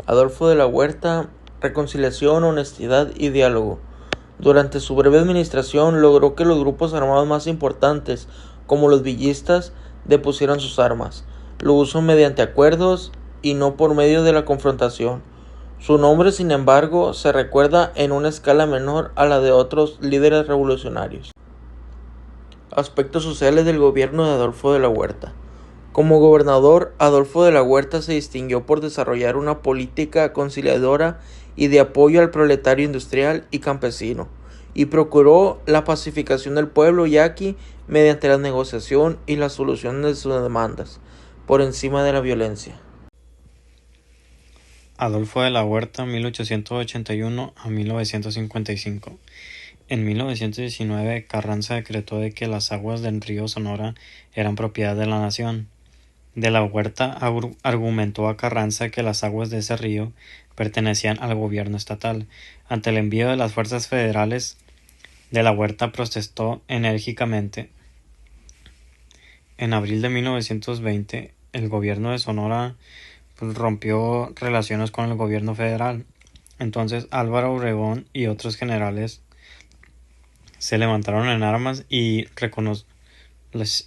Adolfo de la Huerta, reconciliación, honestidad y diálogo. Durante su breve administración logró que los grupos armados más importantes, como los villistas, depusieran sus armas. Lo usó mediante acuerdos y no por medio de la confrontación. Su nombre, sin embargo, se recuerda en una escala menor a la de otros líderes revolucionarios. Aspectos sociales del gobierno de Adolfo de la Huerta. Como gobernador, Adolfo de la Huerta se distinguió por desarrollar una política conciliadora y de apoyo al proletario industrial y campesino, y procuró la pacificación del pueblo yaqui mediante la negociación y la solución de sus demandas, por encima de la violencia. Adolfo de la Huerta, 1881 a 1955. En 1919, Carranza decretó de que las aguas del río Sonora eran propiedad de la nación. De la Huerta argumentó a Carranza que las aguas de ese río pertenecían al gobierno estatal. Ante el envío de las fuerzas federales, de la Huerta protestó enérgicamente. En abril de 1920, el gobierno de Sonora rompió relaciones con el gobierno federal. Entonces Álvaro Obregón y otros generales se levantaron en armas y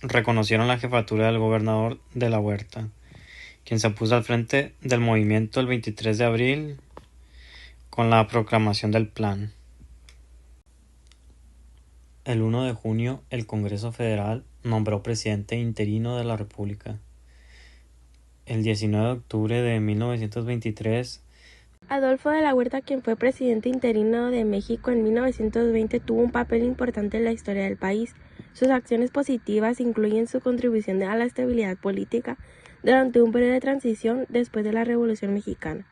reconocieron la jefatura del gobernador de la Huerta, quien se puso al frente del movimiento el 23 de abril con la proclamación del plan. El 1 de junio, el Congreso Federal nombró presidente interino de la República. El 19 de octubre de 1923, Adolfo de la Huerta, quien fue presidente interino de México en 1920, tuvo un papel importante en la historia del país. Sus acciones positivas incluyen su contribución a la estabilidad política durante un periodo de transición después de la Revolución Mexicana.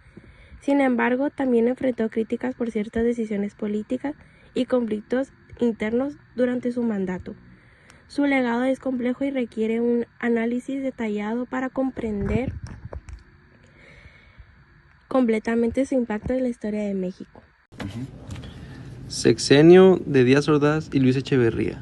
Sin embargo, también enfrentó críticas por ciertas decisiones políticas y conflictos internos durante su mandato. Su legado es complejo y requiere un análisis detallado para comprender completamente su impacto en la historia de México. Sexenio de Díaz Ordaz y Luis Echeverría.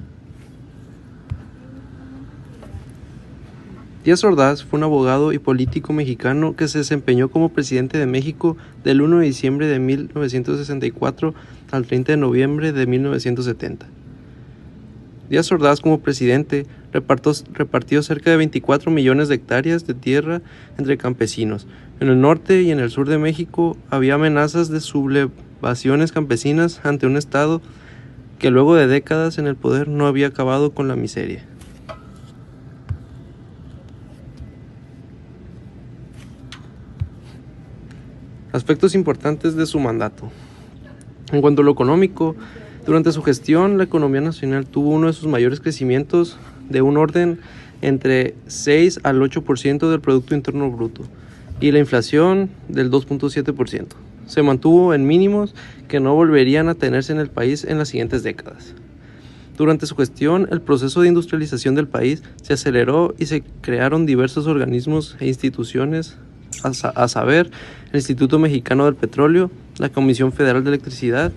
Díaz Ordaz fue un abogado y político mexicano que se desempeñó como presidente de México del 1 de diciembre de 1964 al 30 de noviembre de 1970. Díaz Ordaz, como presidente, repartió cerca de 24 millones de hectáreas de tierra entre campesinos. En el norte y en el sur de México había amenazas de sublevaciones campesinas ante un Estado que luego de décadas en el poder no había acabado con la miseria. Aspectos importantes de su mandato. En cuanto a lo económico, durante su gestión la economía nacional tuvo uno de sus mayores crecimientos, de un orden entre 6 al 8% del Producto Interno Bruto, y la inflación del 2.7%. Se mantuvo en mínimos que no volverían a tenerse en el país en las siguientes décadas. Durante su gestión, el proceso de industrialización del país se aceleró y se crearon diversos organismos e instituciones, a saber, el Instituto Mexicano del Petróleo, la Comisión Federal de Electricidad,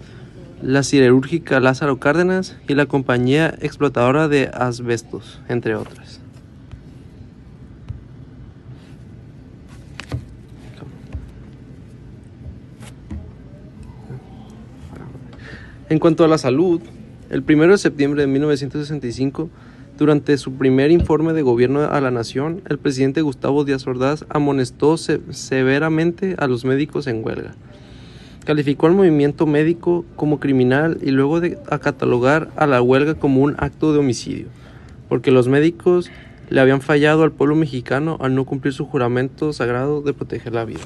la Siderúrgica Lázaro Cárdenas y la Compañía Explotadora de Asbestos, entre otras. En cuanto a la salud, el 1 de septiembre de 1965, durante su primer informe de gobierno a la nación, el presidente Gustavo Díaz Ordaz amonestó severamente a los médicos en huelga. Calificó al movimiento médico como criminal y luego de catalogar a la huelga como un acto de homicidio, porque los médicos le habían fallado al pueblo mexicano al no cumplir su juramento sagrado de proteger la vida.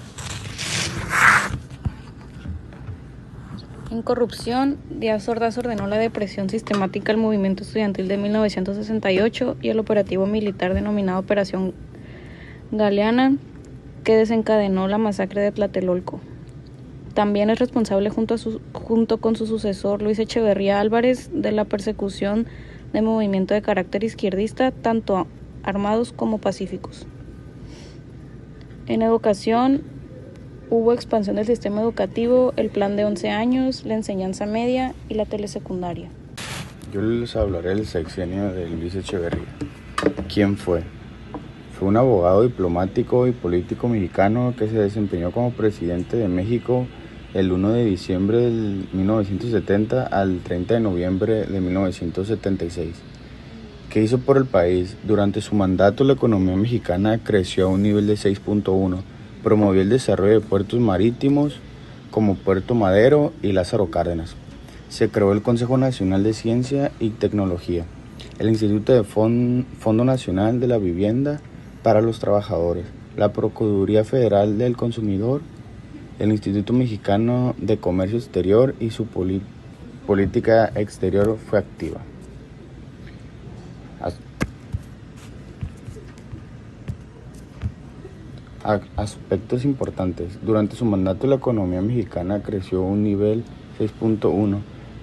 En corrupción, Díaz Ordaz ordenó la depresión sistemática al movimiento estudiantil de 1968 y el operativo militar denominado Operación Galeana, que desencadenó la masacre de Tlatelolco. También es responsable junto con su sucesor Luis Echeverría Álvarez de la persecución de movimientos de carácter izquierdista, tanto armados como pacíficos. En educación, hubo expansión del sistema educativo, el plan de 11 años, la enseñanza media y la telesecundaria. Yo les hablaré del sexenio de Luis Echeverría. ¿Quién fue? Fue un abogado, diplomático y político mexicano que se desempeñó como presidente de México el 1 de diciembre de 1970 al 30 de noviembre de 1976. ¿Qué hizo por el país? Durante su mandato la economía mexicana creció a un nivel de 6.1. Promovió el desarrollo de puertos marítimos como Puerto Madero y Lázaro Cárdenas. Se creó el Consejo Nacional de Ciencia y Tecnología, el Instituto de Fondo Nacional de la Vivienda para los Trabajadores, la Procuraduría Federal del Consumidor, el Instituto Mexicano de Comercio Exterior y su política exterior fue activa. Aspectos importantes. Durante su mandato la economía mexicana creció a un nivel 6.1.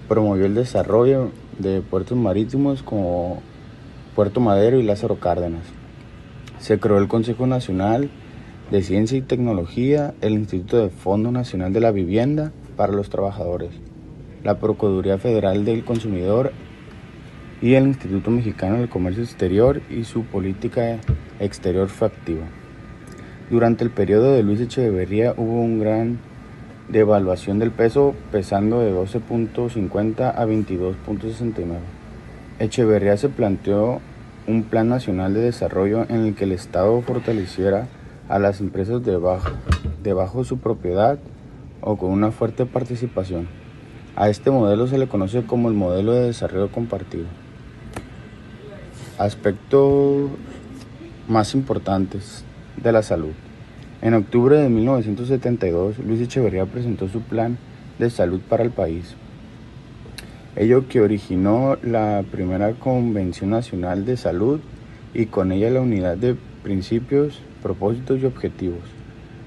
Promovió el desarrollo de puertos marítimos como Puerto Madero y Lázaro Cárdenas. Se creó el Consejo Nacional de Ciencia y Tecnología, el Instituto de Fondo Nacional de la Vivienda para los Trabajadores, la Procuraduría Federal del Consumidor y el Instituto Mexicano del Comercio Exterior y su política exterior fue activa. Durante el periodo de Luis Echeverría hubo una gran devaluación del peso, pesando de 12.50 a 22.69. Echeverría se planteó un plan nacional de desarrollo en el que el Estado fortaleciera a las empresas debajo su propiedad o con una fuerte participación. A este modelo se le conoce como el modelo de desarrollo compartido. Aspectos más importantes de la salud. En octubre de 1972, Luis Echeverría presentó su plan de salud para el país. Ello que originó la primera Convención Nacional de Salud y con ella la unidad de principios, propósitos y objetivos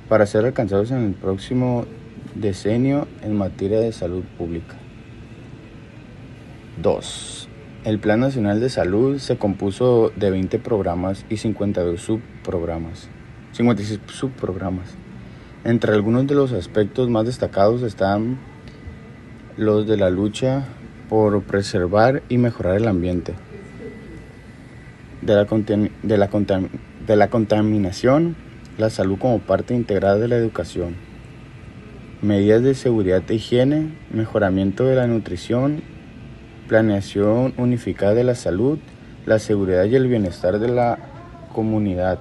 para ser alcanzados en el próximo decenio en materia de salud pública. 2. El Plan Nacional de Salud se compuso de 20 programas y 56 subprogramas. Entre algunos de los aspectos más destacados están los de la lucha por preservar y mejorar el ambiente, de la contaminación, la salud como parte integrada de la educación, medidas de seguridad e higiene, mejoramiento de la nutrición, planeación unificada de la salud, la seguridad y el bienestar de la comunidad.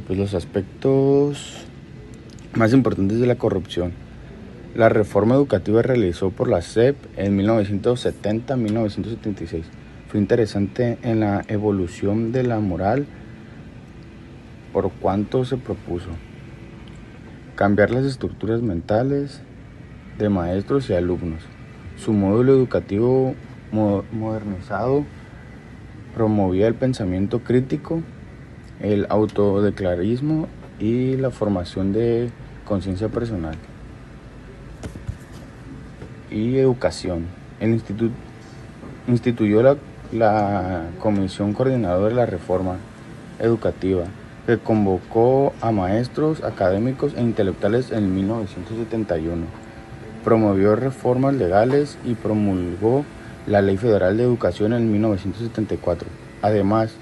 Pues los aspectos más importantes de la corrupción. La reforma educativa realizó por la SEP en 1970-1976. Fue interesante en la evolución de la moral por cuanto se propuso cambiar las estructuras mentales de maestros y alumnos. Su módulo educativo modernizado promovía el pensamiento crítico, el autodeclarismo y la formación de conciencia personal. Y educación. El instituto instituyó la Comisión Coordinadora de la Reforma Educativa, que convocó a maestros, académicos e intelectuales en 1971. Promovió reformas legales y promulgó la Ley Federal de Educación en 1974. Además,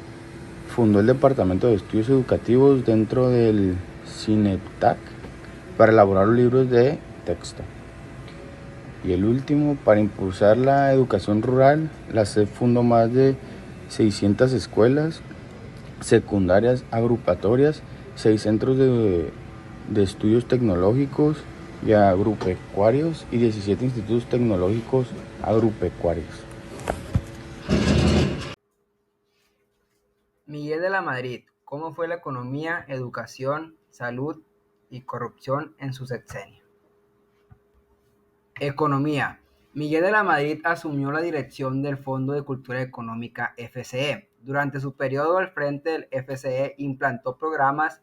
fundó el Departamento de Estudios Educativos dentro del CINEPTAC para elaborar libros de texto. Y el último, para impulsar la educación rural, la SEP fundó más de 600 escuelas secundarias agrupatorias, 6 centros de estudios tecnológicos y agropecuarios y 17 institutos tecnológicos agropecuarios. Miguel de la Madrid, ¿cómo fue la economía, educación, salud y corrupción en su sexenio? Economía. Miguel de la Madrid asumió la dirección del Fondo de Cultura Económica FCE. Durante su periodo al frente del FCE implantó programas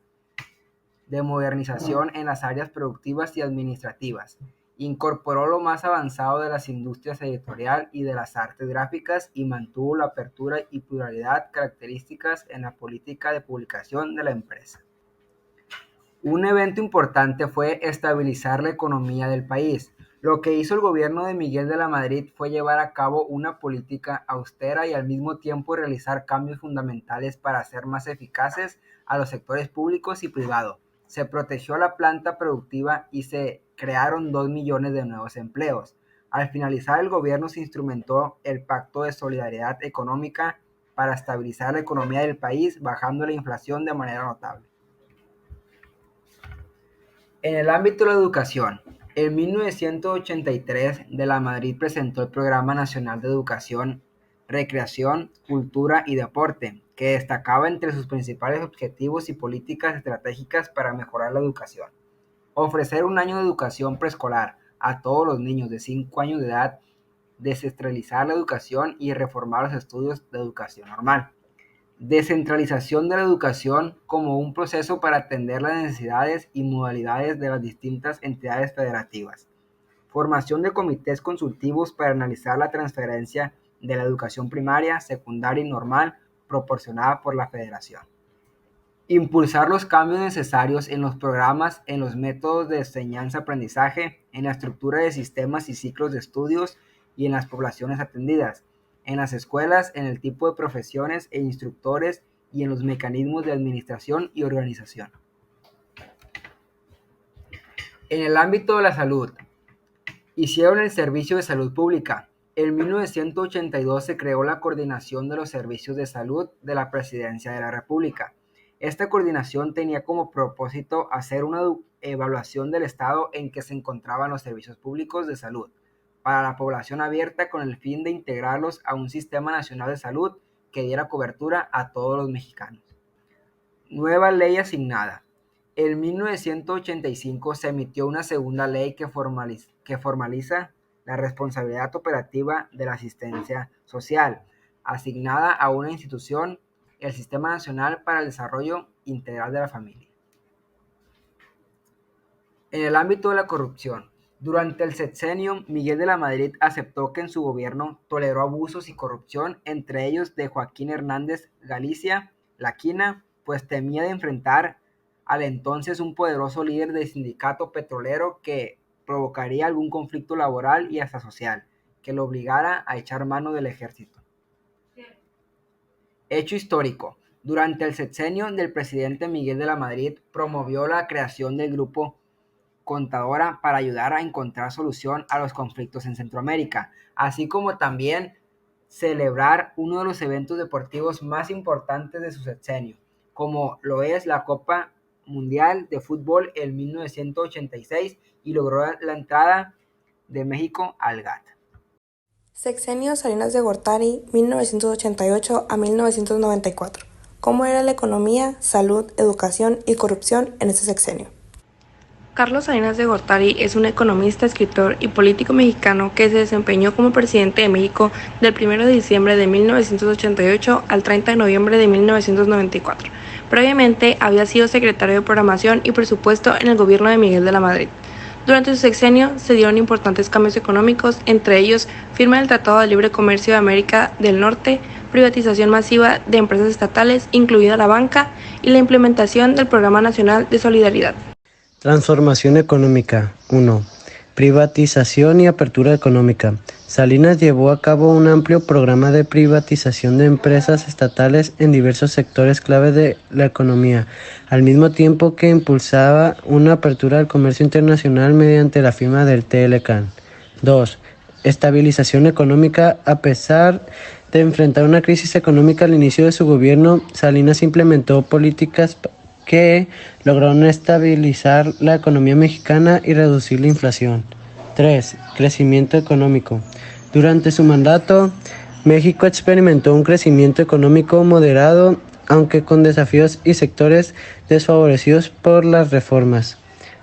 de modernización en las áreas productivas y administrativas. Incorporó lo más avanzado de las industrias editorial y de las artes gráficas y mantuvo la apertura y pluralidad características en la política de publicación de la empresa. Un evento importante fue estabilizar la economía del país. Lo que hizo el gobierno de Miguel de la Madrid fue llevar a cabo una política austera y al mismo tiempo realizar cambios fundamentales para hacer más eficaces a los sectores públicos y privados. Se protegió la planta productiva y se crearon 2 millones de nuevos empleos. Al finalizar el gobierno se instrumentó el Pacto de Solidaridad Económica para estabilizar la economía del país, bajando la inflación de manera notable. En el ámbito de la educación, en 1983 de la Madrid presentó el Programa Nacional de Educación, Recreación, Cultura y Deporte, que destacaba entre sus principales objetivos y políticas estratégicas para mejorar la educación. Ofrecer un año de educación preescolar a todos los niños de 5 años de edad, descentralizar la educación y reformar los estudios de educación normal. Descentralización de la educación como un proceso para atender las necesidades y modalidades de las distintas entidades federativas. Formación de comités consultivos para analizar la transferencia de la educación primaria, secundaria y normal proporcionada por la federación. Impulsar los cambios necesarios en los programas, en los métodos de enseñanza-aprendizaje, en la estructura de sistemas y ciclos de estudios y en las poblaciones atendidas, en las escuelas, en el tipo de profesiones e instructores y en los mecanismos de administración y organización. En el ámbito de la salud, hicieron el Servicio de Salud Pública. En 1982 se creó la Coordinación de los Servicios de Salud de la Presidencia de la República. Esta coordinación tenía como propósito hacer una evaluación del estado en que se encontraban los servicios públicos de salud para la población abierta con el fin de integrarlos a un sistema nacional de salud que diera cobertura a todos los mexicanos. Nueva ley asignada. En 1985 se emitió una segunda ley que formaliza la responsabilidad operativa de la asistencia social, asignada a una institución, el Sistema Nacional para el Desarrollo Integral de la Familia. En el ámbito de la corrupción, durante el sexenio, Miguel de la Madrid aceptó que en su gobierno toleró abusos y corrupción, entre ellos de Joaquín Hernández Galicia, La Quina, pues temía de enfrentar al entonces un poderoso líder del sindicato petrolero que provocaría algún conflicto laboral y hasta social, que lo obligara a echar mano del ejército. Hecho histórico. Durante el sexenio del presidente Miguel de la Madrid promovió la creación del Grupo Contadora para ayudar a encontrar solución a los conflictos en Centroamérica, así como también celebrar uno de los eventos deportivos más importantes de su sexenio, como lo es la Copa Mundial de Fútbol en 1986 y logró la entrada de México al GATT. Sexenio Salinas de Gortari, 1988 a 1994. ¿Cómo era la economía, salud, educación y corrupción en este sexenio? Carlos Salinas de Gortari es un economista, escritor y político mexicano que se desempeñó como presidente de México del 1 de diciembre de 1988 al 30 de noviembre de 1994. Previamente había sido secretario de Programación y Presupuesto en el gobierno de Miguel de la Madrid. Durante su sexenio se dieron importantes cambios económicos, entre ellos firma del Tratado de Libre Comercio de América del Norte, privatización masiva de empresas estatales, incluida la banca, y la implementación del Programa Nacional de Solidaridad. Transformación económica. 1. Privatización y apertura económica. Salinas llevó a cabo un amplio programa de privatización de empresas estatales en diversos sectores clave de la economía, al mismo tiempo que impulsaba una apertura al comercio internacional mediante la firma del TLCAN. 2. Estabilización económica. A pesar de enfrentar una crisis económica al inicio de su gobierno, Salinas implementó políticas que lograron estabilizar la economía mexicana y reducir la inflación. 3. Crecimiento económico. Durante su mandato, México experimentó un crecimiento económico moderado, aunque con desafíos y sectores desfavorecidos por las reformas.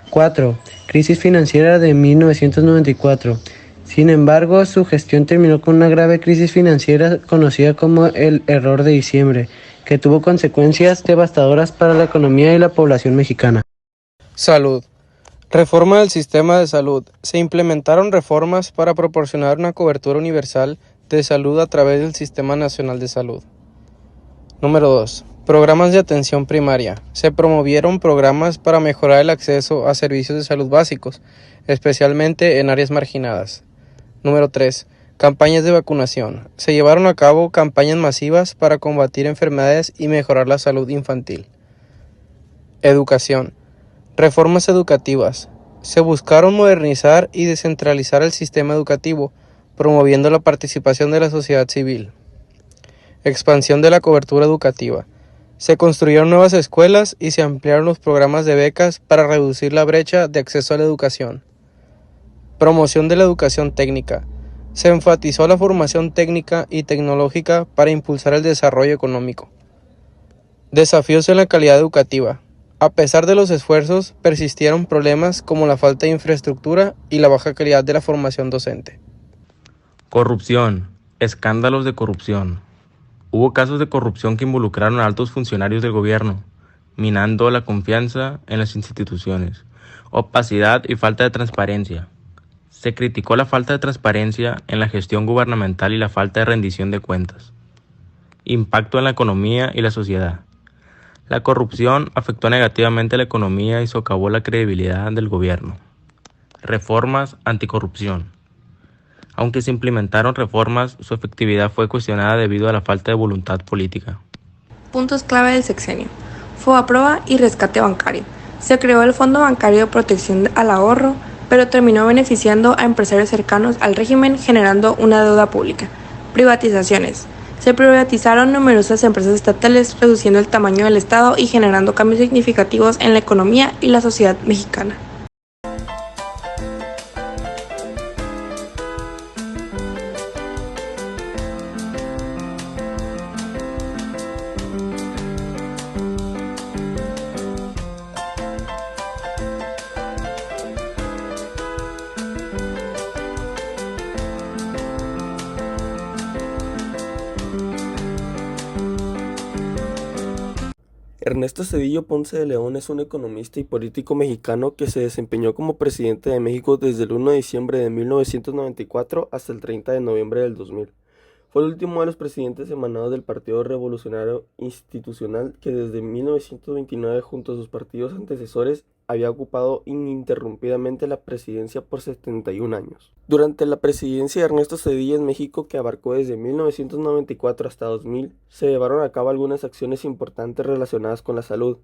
4. Crisis financiera de 1994. Sin embargo, su gestión terminó con una grave crisis financiera conocida como el Error de Diciembre, que tuvo consecuencias devastadoras para la economía y la población mexicana. Salud. Reforma del sistema de salud. Se implementaron reformas para proporcionar una cobertura universal de salud a través del Sistema Nacional de Salud. Número 2. Programas de atención primaria. Se promovieron programas para mejorar el acceso a servicios de salud básicos, especialmente en áreas marginadas. Número 3. Campañas de vacunación. Se llevaron a cabo campañas masivas para combatir enfermedades y mejorar la salud infantil. Educación. Reformas educativas. Se buscaron modernizar y descentralizar el sistema educativo, promoviendo la participación de la sociedad civil. Expansión de la cobertura educativa. Se construyeron nuevas escuelas y se ampliaron los programas de becas para reducir la brecha de acceso a la educación. Promoción de la educación técnica. Se enfatizó la formación técnica y tecnológica para impulsar el desarrollo económico. Desafíos en la calidad educativa. A pesar de los esfuerzos, persistieron problemas como la falta de infraestructura y la baja calidad de la formación docente. Corrupción. Escándalos de corrupción. Hubo casos de corrupción que involucraron a altos funcionarios del gobierno, minando la confianza en las instituciones. Opacidad y falta de transparencia. Se criticó la falta de transparencia en la gestión gubernamental y la falta de rendición de cuentas. Impacto en la economía y la sociedad. La corrupción afectó negativamente la economía y socavó la credibilidad del gobierno. Reformas anticorrupción. Aunque se implementaron reformas, su efectividad fue cuestionada debido a la falta de voluntad política. Puntos clave del sexenio. Fobaproa y rescate bancario. Se creó el Fondo Bancario de Protección al Ahorro, pero terminó beneficiando a empresarios cercanos al régimen, generando una deuda pública. Privatizaciones. Se privatizaron numerosas empresas estatales, reduciendo el tamaño del Estado y generando cambios significativos en la economía y la sociedad mexicana. Ernesto Zedillo Ponce de León es un economista y político mexicano que se desempeñó como presidente de México desde el 1 de diciembre de 1994 hasta el 30 de noviembre del 2000. Fue el último de los presidentes emanados del Partido Revolucionario Institucional que desde 1929 junto a sus partidos antecesores había ocupado ininterrumpidamente la presidencia por 71 años. Durante la presidencia de Ernesto Zedillo en México, que abarcó desde 1994 hasta 2000, se llevaron a cabo algunas acciones importantes relacionadas con la salud.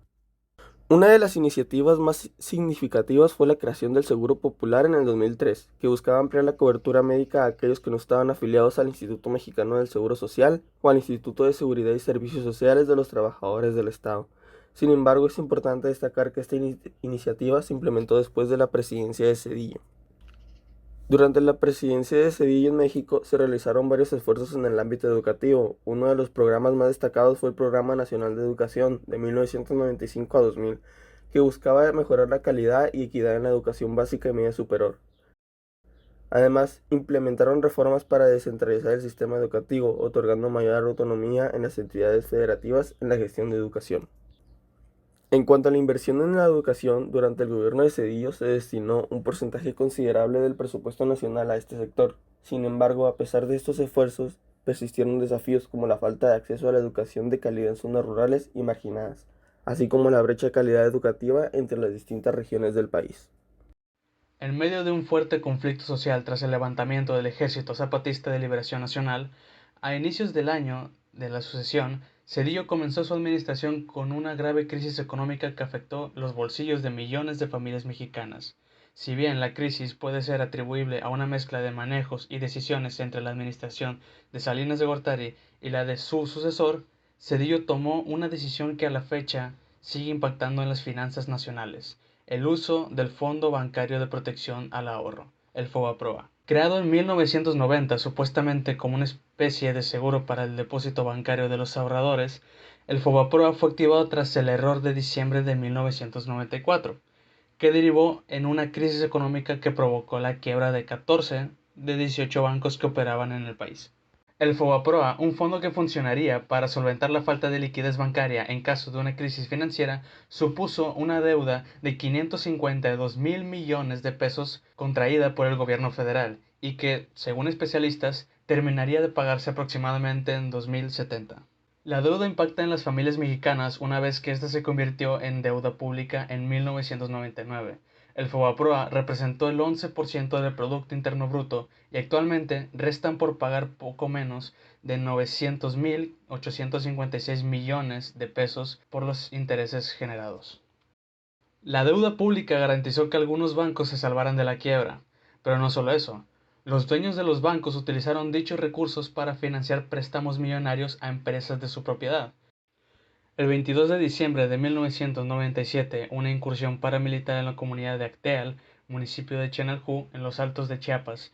Una de las iniciativas más significativas fue la creación del Seguro Popular en el 2003, que buscaba ampliar la cobertura médica a aquellos que no estaban afiliados al Instituto Mexicano del Seguro Social o al Instituto de Seguridad y Servicios Sociales de los Trabajadores del Estado. Sin embargo, es importante destacar que esta iniciativa se implementó después de la presidencia de Zedillo. Durante la presidencia de Zedillo en México se realizaron varios esfuerzos en el ámbito educativo. Uno de los programas más destacados fue el Programa Nacional de Educación de 1995 a 2000, que buscaba mejorar la calidad y equidad en la educación básica y media superior. Además, implementaron reformas para descentralizar el sistema educativo, otorgando mayor autonomía en las entidades federativas en la gestión de educación. En cuanto a la inversión en la educación, durante el gobierno de Zedillo se destinó un porcentaje considerable del presupuesto nacional a este sector. Sin embargo, a pesar de estos esfuerzos, persistieron desafíos como la falta de acceso a la educación de calidad en zonas rurales y marginadas, así como la brecha de calidad educativa entre las distintas regiones del país. En medio de un fuerte conflicto social tras el levantamiento del Ejército Zapatista de Liberación Nacional, a inicios del año de la sucesión, Zedillo comenzó su administración con una grave crisis económica que afectó los bolsillos de millones de familias mexicanas. Si bien la crisis puede ser atribuible a una mezcla de manejos y decisiones entre la administración de Salinas de Gortari y la de su sucesor, Zedillo tomó una decisión que a la fecha sigue impactando en las finanzas nacionales: el uso del Fondo Bancario de Protección al Ahorro, el Fobaproa. Creado en 1990 supuestamente como una especie de seguro para el depósito bancario de los ahorradores, el Fobaproa fue activado tras el error de diciembre de 1994, que derivó en una crisis económica que provocó la quiebra de 14 de 18 bancos que operaban en el país. El Fobaproa, un fondo que funcionaría para solventar la falta de liquidez bancaria en caso de una crisis financiera, supuso una deuda de 552,000 millones de pesos contraída por el gobierno federal y que, según especialistas, terminaría de pagarse aproximadamente en 2070. La deuda impacta en las familias mexicanas una vez que ésta se convirtió en deuda pública en 1999. El FOBAPROA representó el 11% del Producto Interno Bruto y actualmente restan por pagar poco menos de 900.856 millones de pesos por los intereses generados. La deuda pública garantizó que algunos bancos se salvaran de la quiebra, pero no solo eso. Los dueños de los bancos utilizaron dichos recursos para financiar préstamos millonarios a empresas de su propiedad. El 22 de diciembre de 1997, una incursión paramilitar en la comunidad de Acteal, municipio de Chenalhú, en los Altos de Chiapas,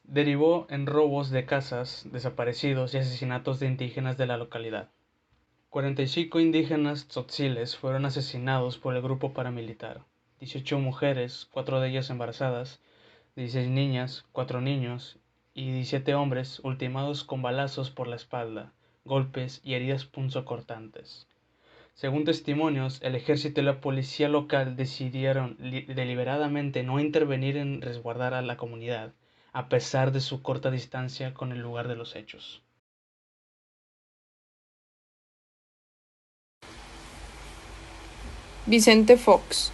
derivó en robos de casas, desaparecidos y asesinatos de indígenas de la localidad. 45 indígenas tzotziles fueron asesinados por el grupo paramilitar, 18 mujeres, 4 de ellas embarazadas, 16 niñas, 4 niños y 17 hombres ultimados con balazos por la espalda, golpes y heridas punzocortantes. Según testimonios, el ejército y la policía local decidieron deliberadamente no intervenir en resguardar a la comunidad, a pesar de su corta distancia con el lugar de los hechos. Vicente Fox.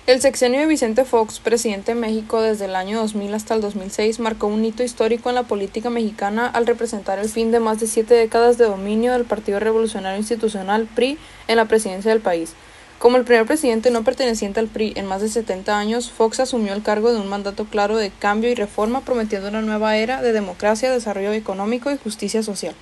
El sexenio de Vicente Fox, presidente de México desde el año 2000 hasta el 2006, marcó un hito histórico en la política mexicana al representar el fin de más de 7 décadas de dominio del Partido Revolucionario Institucional PRI en la presidencia del país. Como el primer presidente no perteneciente al PRI en más de 70 años, Fox asumió el cargo de un mandato claro de cambio y reforma, prometiendo una nueva era de democracia, desarrollo económico y justicia social.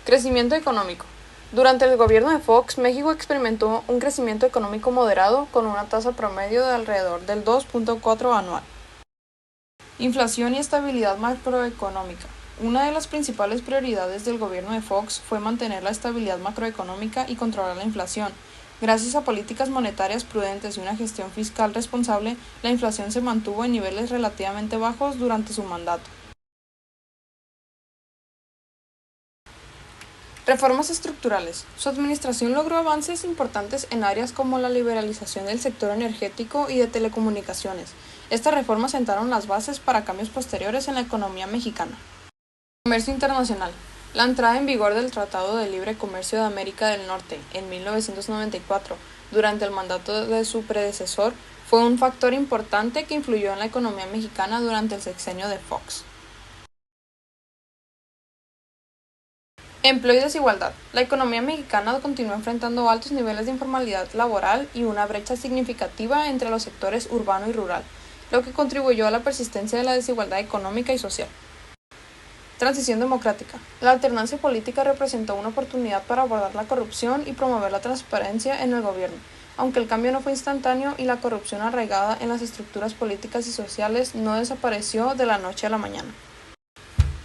Crecimiento económico. Durante el gobierno de Fox, México experimentó un crecimiento económico moderado con una tasa promedio de alrededor del 2.4 anual. Inflación y estabilidad macroeconómica. Una de las principales prioridades del gobierno de Fox fue mantener la estabilidad macroeconómica y controlar la inflación. Gracias a políticas monetarias prudentes y una gestión fiscal responsable, la inflación se mantuvo en niveles relativamente bajos durante su mandato. Reformas estructurales. Su administración logró avances importantes en áreas como la liberalización del sector energético y de telecomunicaciones. Estas reformas sentaron las bases para cambios posteriores en la economía mexicana. Comercio internacional. La entrada en vigor del Tratado de Libre Comercio de América del Norte en 1994, durante el mandato de su predecesor, fue un factor importante que influyó en la economía mexicana durante el sexenio de Fox. Empleo y desigualdad. La economía mexicana continuó enfrentando altos niveles de informalidad laboral y una brecha significativa entre los sectores urbano y rural, lo que contribuyó a la persistencia de la desigualdad económica y social. Transición democrática. La alternancia política representó una oportunidad para abordar la corrupción y promover la transparencia en el gobierno, aunque el cambio no fue instantáneo y la corrupción arraigada en las estructuras políticas y sociales no desapareció de la noche a la mañana.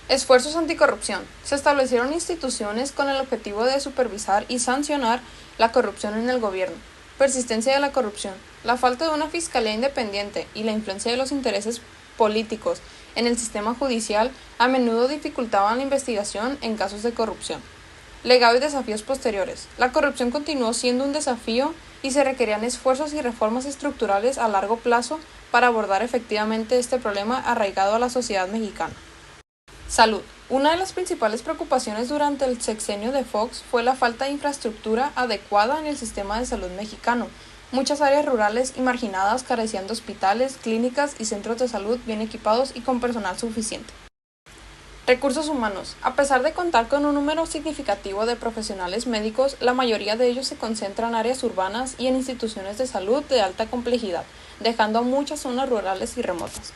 Esfuerzos anticorrupción. Se establecieron instituciones con el objetivo de supervisar y sancionar la corrupción en el gobierno. Persistencia de la corrupción. La falta de una fiscalía independiente y la influencia de los intereses políticos en el sistema judicial a menudo dificultaban la investigación en casos de corrupción. Legado y desafíos posteriores. La corrupción continuó siendo un desafío y se requerían esfuerzos y reformas estructurales a largo plazo para abordar efectivamente este problema arraigado a la sociedad mexicana. Salud. Una de las principales preocupaciones durante el sexenio de Fox fue la falta de infraestructura adecuada en el sistema de salud mexicano. Muchas áreas rurales y marginadas carecían de hospitales, clínicas y centros de salud bien equipados y con personal suficiente. Recursos humanos. A pesar de contar con un número significativo de profesionales médicos, la mayoría de ellos se concentran en áreas urbanas y en instituciones de salud de alta complejidad, dejando a muchas zonas rurales y remotas.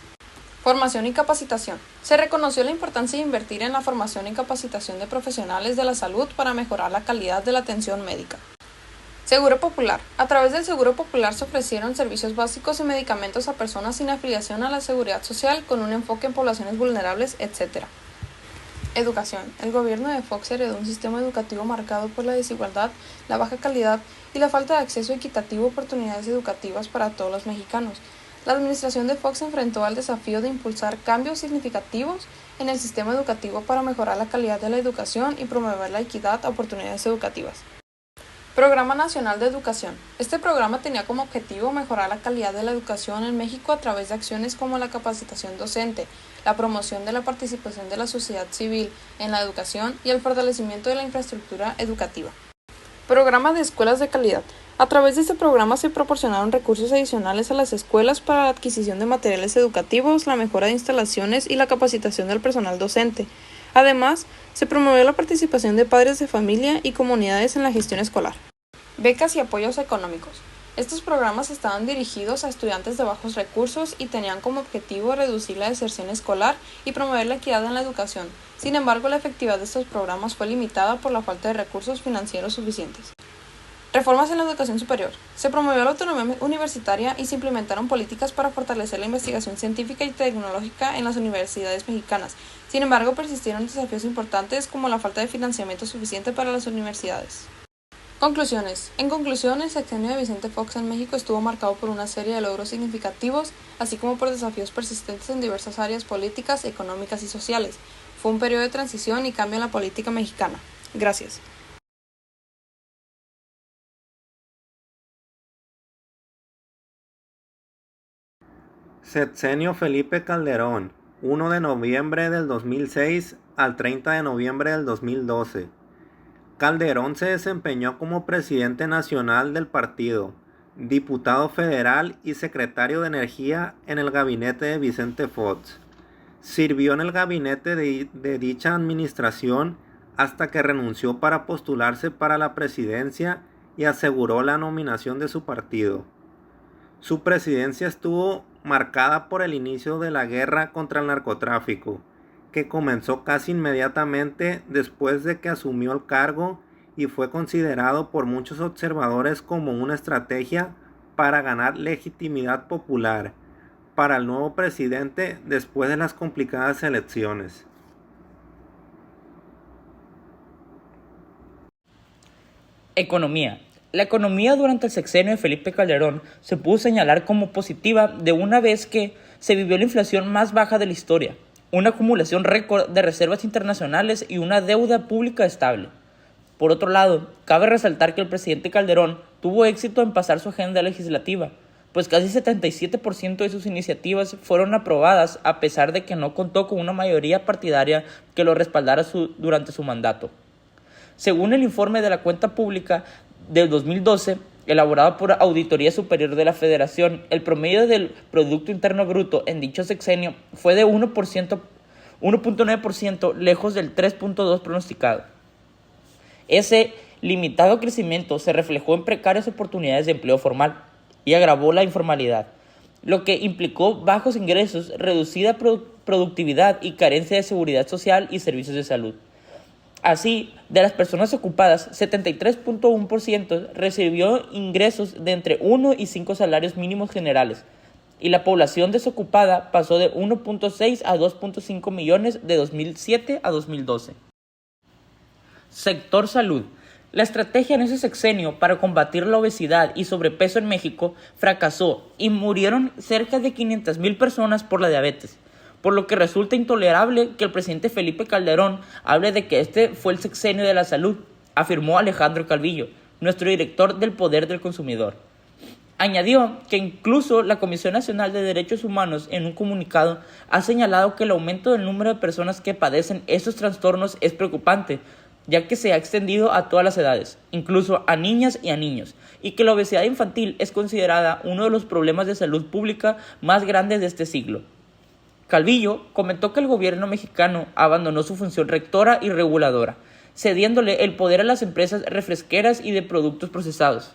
Formación y capacitación. Se reconoció la importancia de invertir en la formación y capacitación de profesionales de la salud para mejorar la calidad de la atención médica. Seguro popular. A través del Seguro Popular se ofrecieron servicios básicos y medicamentos a personas sin afiliación a la seguridad social con un enfoque en poblaciones vulnerables, etc. Educación. El gobierno de Fox heredó un sistema educativo marcado por la desigualdad, la baja calidad y la falta de acceso equitativo a oportunidades educativas para todos los mexicanos. La administración de Fox se enfrentó al desafío de impulsar cambios significativos en el sistema educativo para mejorar la calidad de la educación y promover la equidad a oportunidades educativas. Programa Nacional de Educación. Este programa tenía como objetivo mejorar la calidad de la educación en México a través de acciones como la capacitación docente, la promoción de la participación de la sociedad civil en la educación y el fortalecimiento de la infraestructura educativa. Programa de Escuelas de Calidad. A través de este programa se proporcionaron recursos adicionales a las escuelas para la adquisición de materiales educativos, la mejora de instalaciones y la capacitación del personal docente. Además, se promovió la participación de padres de familia y comunidades en la gestión escolar. Becas y apoyos económicos. Estos programas estaban dirigidos a estudiantes de bajos recursos y tenían como objetivo reducir la deserción escolar y promover la equidad en la educación. Sin embargo, la efectividad de estos programas fue limitada por la falta de recursos financieros suficientes. Reformas en la educación superior. Se promovió la autonomía universitaria y se implementaron políticas para fortalecer la investigación científica y tecnológica en las universidades mexicanas. Sin embargo, persistieron desafíos importantes como la falta de financiamiento suficiente para las universidades. Conclusiones. En conclusión, el sexenio de Vicente Fox en México estuvo marcado por una serie de logros significativos, así como por desafíos persistentes en diversas áreas políticas, económicas y sociales. Fue un periodo de transición y cambio en la política mexicana. Gracias. Sexenio Felipe Calderón, 1 de noviembre del 2006 al 30 de noviembre del 2012. Calderón se desempeñó como presidente nacional del partido, diputado federal y secretario de Energía en el gabinete de Vicente Fox. Sirvió en el gabinete de dicha administración hasta que renunció para postularse para la presidencia y aseguró la nominación de su partido. Su presidencia estuvo marcada por el inicio de la guerra contra el narcotráfico, que comenzó casi inmediatamente después de que asumió el cargo y fue considerado por muchos observadores como una estrategia para ganar legitimidad popular para el nuevo presidente después de las complicadas elecciones. Economía. La economía durante el sexenio de Felipe Calderón se pudo señalar como positiva de una vez que se vivió la inflación más baja de la historia, una acumulación récord de reservas internacionales y una deuda pública estable. Por otro lado, cabe resaltar que el presidente Calderón tuvo éxito en pasar su agenda legislativa, pues casi 77% de sus iniciativas fueron aprobadas a pesar de que no contó con una mayoría partidaria que lo respaldara durante su mandato. Según el informe de la cuenta pública del 2012, elaborado por Auditoría Superior de la Federación, el promedio del Producto Interno Bruto en dicho sexenio fue de 1.9%, lejos del 3.2% pronosticado. Ese limitado crecimiento se reflejó en precarias oportunidades de empleo formal y agravó la informalidad, lo que implicó bajos ingresos, reducida productividad y carencia de seguridad social y servicios de salud. Así, de las personas ocupadas, 73.1% recibió ingresos de entre 1 y 5 salarios mínimos generales, y la población desocupada pasó de 1.6 a 2.5 millones de 2007 a 2012. Sector salud. La estrategia en ese sexenio para combatir la obesidad y sobrepeso en México fracasó y murieron cerca de 500,000 personas por la diabetes, por lo que resulta intolerable que el presidente Felipe Calderón hable de que este fue el sexenio de la salud, afirmó Alejandro Calvillo, nuestro director del Poder del Consumidor. Añadió que incluso la Comisión Nacional de Derechos Humanos en un comunicado ha señalado que el aumento del número de personas que padecen estos trastornos es preocupante, ya que se ha extendido a todas las edades, incluso a niñas y a niños, y que la obesidad infantil es considerada uno de los problemas de salud pública más grandes de este siglo. Calvillo comentó que el gobierno mexicano abandonó su función rectora y reguladora, cediéndole el poder a las empresas refresqueras y de productos procesados.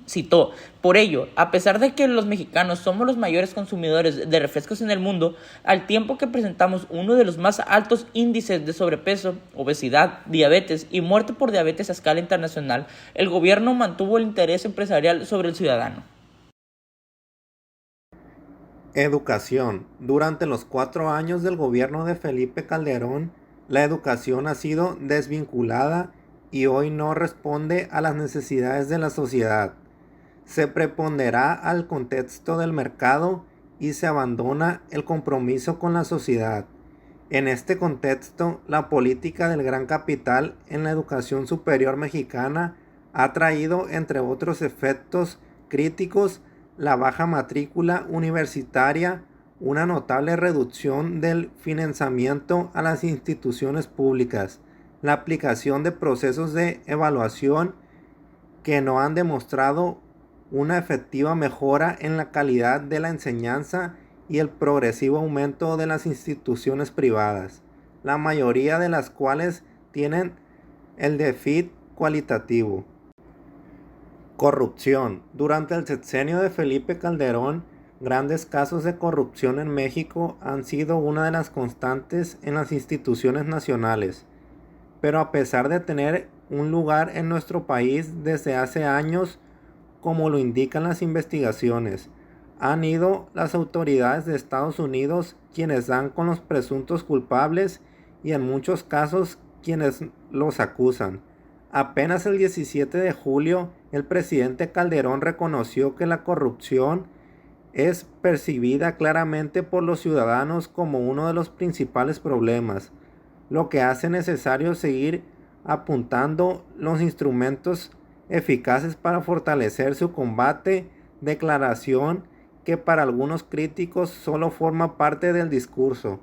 Citó: por ello, a pesar de que los mexicanos somos los mayores consumidores de refrescos en el mundo, al tiempo que presentamos uno de los más altos índices de sobrepeso, obesidad, diabetes y muerte por diabetes a escala internacional, el gobierno mantuvo el interés empresarial sobre el ciudadano. Educación. Durante los 4 años del gobierno de Felipe Calderón, la educación ha sido desvinculada y hoy no responde a las necesidades de la sociedad. Se prepondera al contexto del mercado y se abandona el compromiso con la sociedad. En este contexto, la política del gran capital en la educación superior mexicana ha traído, entre otros efectos críticos, la baja matrícula universitaria, una notable reducción del financiamiento a las instituciones públicas, la aplicación de procesos de evaluación que no han demostrado una efectiva mejora en la calidad de la enseñanza y el progresivo aumento de las instituciones privadas, la mayoría de las cuales tienen el déficit cualitativo. Corrupción. Durante el sexenio de Felipe Calderón, grandes casos de corrupción en México han sido una de las constantes en las instituciones nacionales. Pero a pesar de tener un lugar en nuestro país desde hace años, como lo indican las investigaciones, han ido las autoridades de Estados Unidos quienes dan con los presuntos culpables y en muchos casos quienes los acusan. Apenas el 17 de julio, el presidente Calderón reconoció que la corrupción es percibida claramente por los ciudadanos como uno de los principales problemas, lo que hace necesario seguir apuntando los instrumentos eficaces para fortalecer su combate, declaración que para algunos críticos solo forma parte del discurso.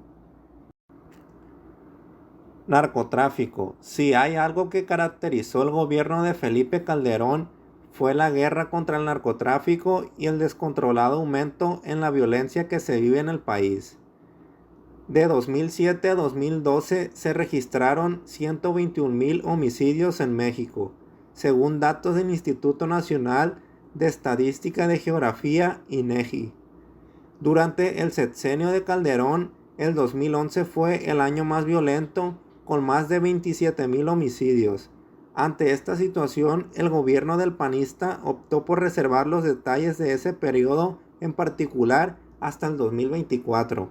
Narcotráfico. Si hay algo que caracterizó el gobierno de Felipe Calderón, fue la guerra contra el narcotráfico y el descontrolado aumento en la violencia que se vive en el país. De 2007 a 2012 se registraron 121,000 homicidios en México, según datos del Instituto Nacional de Estadística de Geografía, INEGI. Durante el sexenio de Calderón, el 2011 fue el año más violento, con más de 27,000 homicidios. Ante esta situación, el gobierno del panista optó por reservar los detalles de ese periodo en particular hasta el 2024.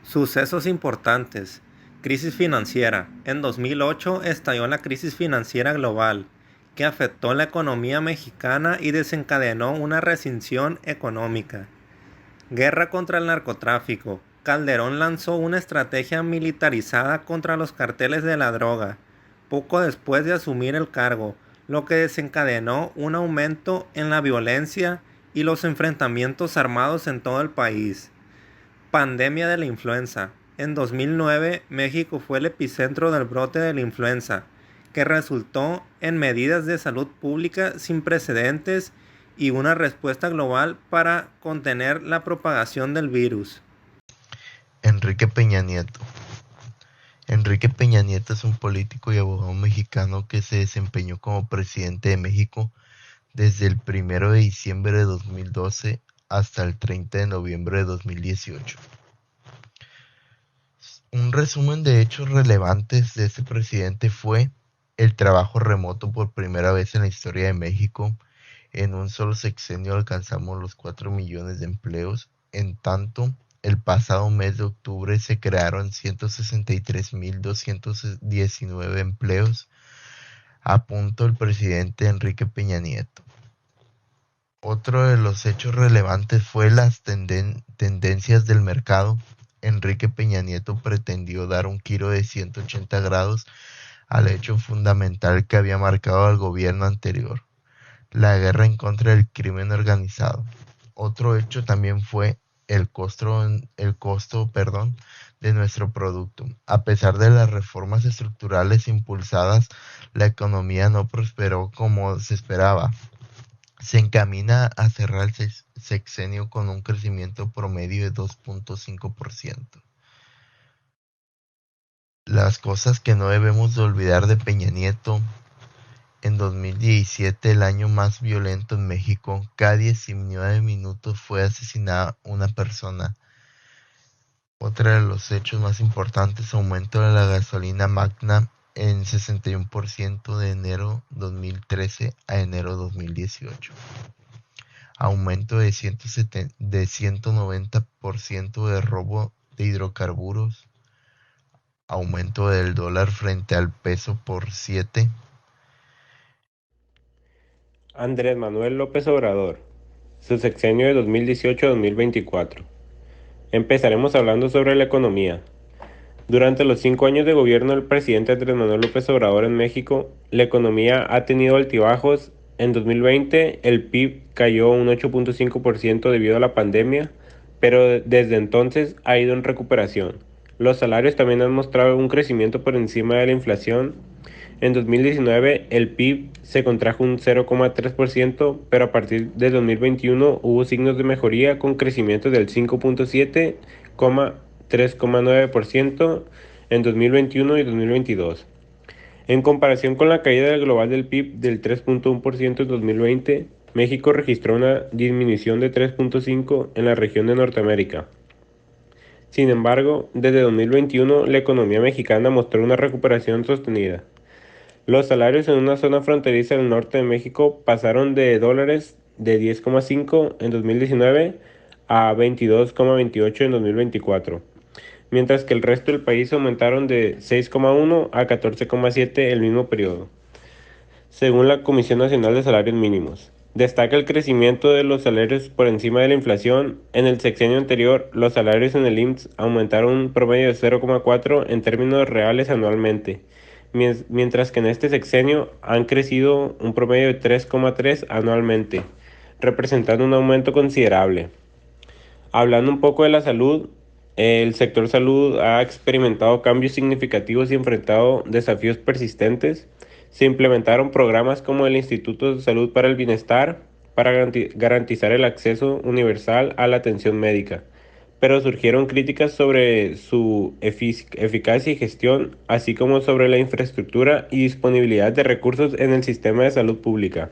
Sucesos importantes. Crisis financiera. En 2008 estalló la crisis financiera global, que afectó la economía mexicana y desencadenó una recesión económica. Guerra contra el narcotráfico. Calderón lanzó una estrategia militarizada contra los carteles de la droga, poco después de asumir el cargo, lo que desencadenó un aumento en la violencia y los enfrentamientos armados en todo el país. Pandemia de la influenza. En 2009, México fue el epicentro del brote de la influenza, que resultó en medidas de salud pública sin precedentes y una respuesta global para contener la propagación del virus. Enrique Peña Nieto. Enrique Peña Nieto es un político y abogado mexicano que se desempeñó como presidente de México desde el 1 de diciembre de 2012 hasta el 30 de noviembre de 2018. Un resumen de hechos relevantes de este presidente fue el trabajo remoto por primera vez en la historia de México. En un solo sexenio alcanzamos los 4 millones de empleos. En tanto, el pasado mes de octubre se crearon 163,219 empleos, apuntó el presidente Enrique Peña Nieto. Otro de los hechos relevantes fue las tendencias del mercado. Enrique Peña Nieto pretendió dar un giro de 180 grados al hecho fundamental que había marcado al gobierno anterior, la guerra en contra del crimen organizado. Otro hecho también fue el costo de nuestro producto. A pesar de las reformas estructurales impulsadas, la economía no prosperó como se esperaba. Se encamina a cerrar el sexenio con un crecimiento promedio de 2.5%. Las cosas que no debemos de olvidar de Peña Nieto. En 2017, el año más violento en México, cada 19 minutos fue asesinada una persona. Otro de los hechos más importantes, aumento de la gasolina magna en 61% de enero 2013 a enero 2018. Aumento de 190% de robo de hidrocarburos. Aumento del dólar frente al peso por 7. Andrés Manuel López Obrador, su sexenio de 2018 a 2024. Empezaremos hablando sobre la economía. Durante los 5 años de gobierno del presidente Andrés Manuel López Obrador en México, la economía ha tenido altibajos. En 2020, el PIB cayó un 8.5% debido a la pandemia, pero desde entonces ha ido en recuperación. Los salarios también han mostrado un crecimiento por encima de la inflación. En 2019, el PIB se contrajo un 0,3%, pero a partir de 2021 hubo signos de mejoría con crecimiento del 5.7%, 3,9% en 2021 y 2022. En comparación con la caída global del PIB del 3.1% en 2020, México registró una disminución de 3.5% en la región de Norteamérica. Sin embargo, desde 2021 la economía mexicana mostró una recuperación sostenida. Los salarios en una zona fronteriza del norte de México pasaron de dólares de 10,5 en 2019 a 22,28 en 2024, mientras que el resto del país aumentaron de 6,1 a 14,7 el mismo periodo, según la Comisión Nacional de Salarios Mínimos. Destaca el crecimiento de los salarios por encima de la inflación. En el sexenio anterior, los salarios en el IMSS aumentaron un promedio de 0,4 en términos reales anualmente, mientras que en este sexenio han crecido un promedio de 3,3 anualmente, representando un aumento considerable. Hablando un poco de la salud, el sector salud ha experimentado cambios significativos y enfrentado desafíos persistentes. Se implementaron programas como el Instituto de Salud para el Bienestar para garantizar el acceso universal a la atención médica, pero surgieron críticas sobre su eficacia y gestión, así como sobre la infraestructura y disponibilidad de recursos en el sistema de salud pública.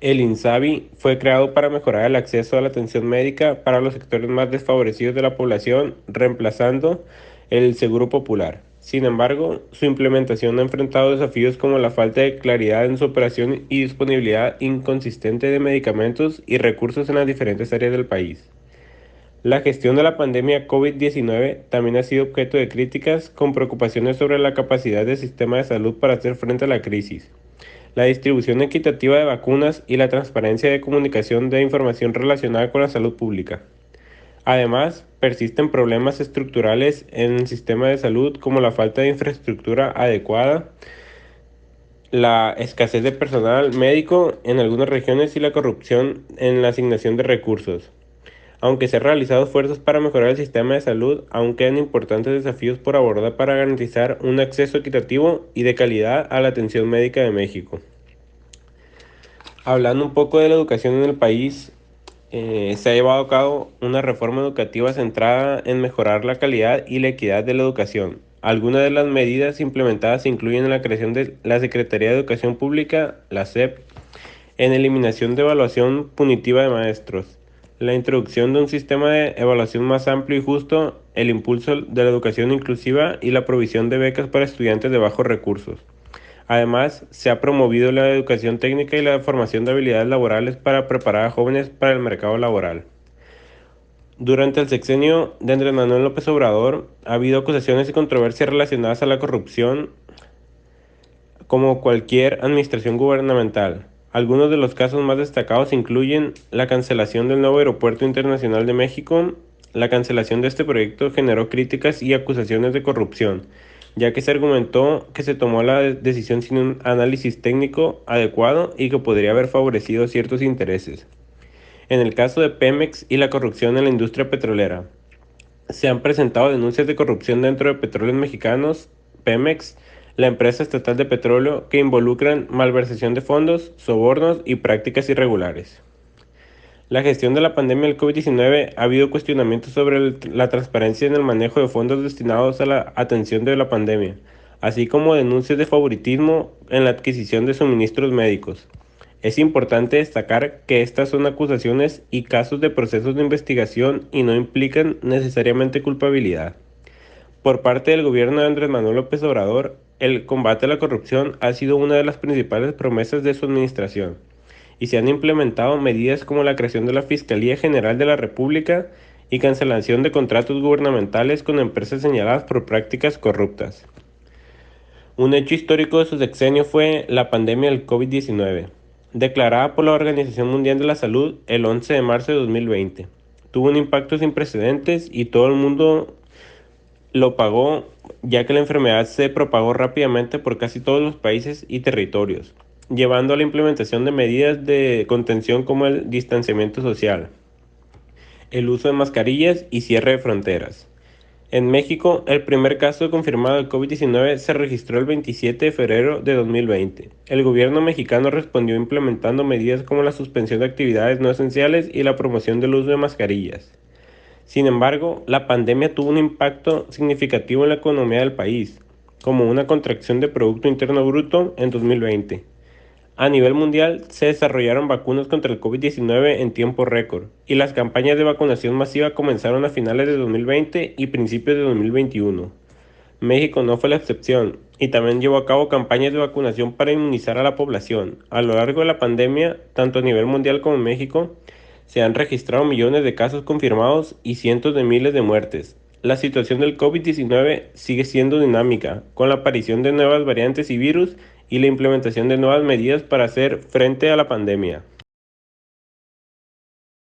El INSABI fue creado para mejorar el acceso a la atención médica para los sectores más desfavorecidos de la población, reemplazando el Seguro Popular. Sin embargo, su implementación ha enfrentado desafíos como la falta de claridad en su operación y disponibilidad inconsistente de medicamentos y recursos en las diferentes áreas del país. La gestión de la pandemia COVID-19 también ha sido objeto de críticas, con preocupaciones sobre la capacidad del sistema de salud para hacer frente a la crisis, la distribución equitativa de vacunas y la transparencia de comunicación de información relacionada con la salud pública. Además, persisten problemas estructurales en el sistema de salud como la falta de infraestructura adecuada, la escasez de personal médico en algunas regiones y la corrupción en la asignación de recursos. Aunque se han realizado esfuerzos para mejorar el sistema de salud, aún quedan importantes desafíos por abordar para garantizar un acceso equitativo y de calidad a la atención médica de México. Hablando un poco de la educación en el país, se ha llevado a cabo una reforma educativa centrada en mejorar la calidad y la equidad de la educación. Algunas de las medidas implementadas incluyen la creación de la Secretaría de Educación Pública, la SEP, en eliminación de evaluación punitiva de maestros, la introducción de un sistema de evaluación más amplio y justo, el impulso de la educación inclusiva y la provisión de becas para estudiantes de bajos recursos. Además, se ha promovido la educación técnica y la formación de habilidades laborales para preparar a jóvenes para el mercado laboral. Durante el sexenio de Andrés Manuel López Obrador, ha habido acusaciones y controversias relacionadas a la corrupción, como cualquier administración gubernamental. Algunos de los casos más destacados incluyen la cancelación del nuevo Aeropuerto Internacional de México. La cancelación de este proyecto generó críticas y acusaciones de corrupción, ya que se argumentó que se tomó la decisión sin un análisis técnico adecuado y que podría haber favorecido ciertos intereses. En el caso de Pemex y la corrupción en la industria petrolera, se han presentado denuncias de corrupción dentro de Petróleos Mexicanos, Pemex, la empresa estatal de petróleo, que involucran malversación de fondos, sobornos y prácticas irregulares. La gestión de la pandemia del COVID-19 ha habido cuestionamientos sobre la transparencia en el manejo de fondos destinados a la atención de la pandemia, así como denuncias de favoritismo en la adquisición de suministros médicos. Es importante destacar que estas son acusaciones y casos de procesos de investigación y no implican necesariamente culpabilidad. Por parte del gobierno de Andrés Manuel López Obrador, el combate a la corrupción ha sido una de las principales promesas de su administración, y se han implementado medidas como la creación de la Fiscalía General de la República y cancelación de contratos gubernamentales con empresas señaladas por prácticas corruptas. Un hecho histórico de su sexenio fue la pandemia del COVID-19, declarada por la Organización Mundial de la Salud el 11 de marzo de 2020. Tuvo un impacto sin precedentes y todo el mundo lo pagó, ya que la enfermedad se propagó rápidamente por casi todos los países y territorios, llevando a la implementación de medidas de contención como el distanciamiento social, el uso de mascarillas y cierre de fronteras. En México, el primer caso confirmado de COVID-19 se registró el 27 de febrero de 2020. El gobierno mexicano respondió implementando medidas como la suspensión de actividades no esenciales y la promoción del uso de mascarillas. Sin embargo, la pandemia tuvo un impacto significativo en la economía del país, como una contracción de Producto Interno Bruto en 2020. A nivel mundial, se desarrollaron vacunas contra el COVID-19 en tiempo récord, y las campañas de vacunación masiva comenzaron a finales de 2020 y principios de 2021. México no fue la excepción, y también llevó a cabo campañas de vacunación para inmunizar a la población. A lo largo de la pandemia, tanto a nivel mundial como en México, se han registrado millones de casos confirmados y cientos de miles de muertes. La situación del COVID-19 sigue siendo dinámica, con la aparición de nuevas variantes y virus y la implementación de nuevas medidas para hacer frente a la pandemia.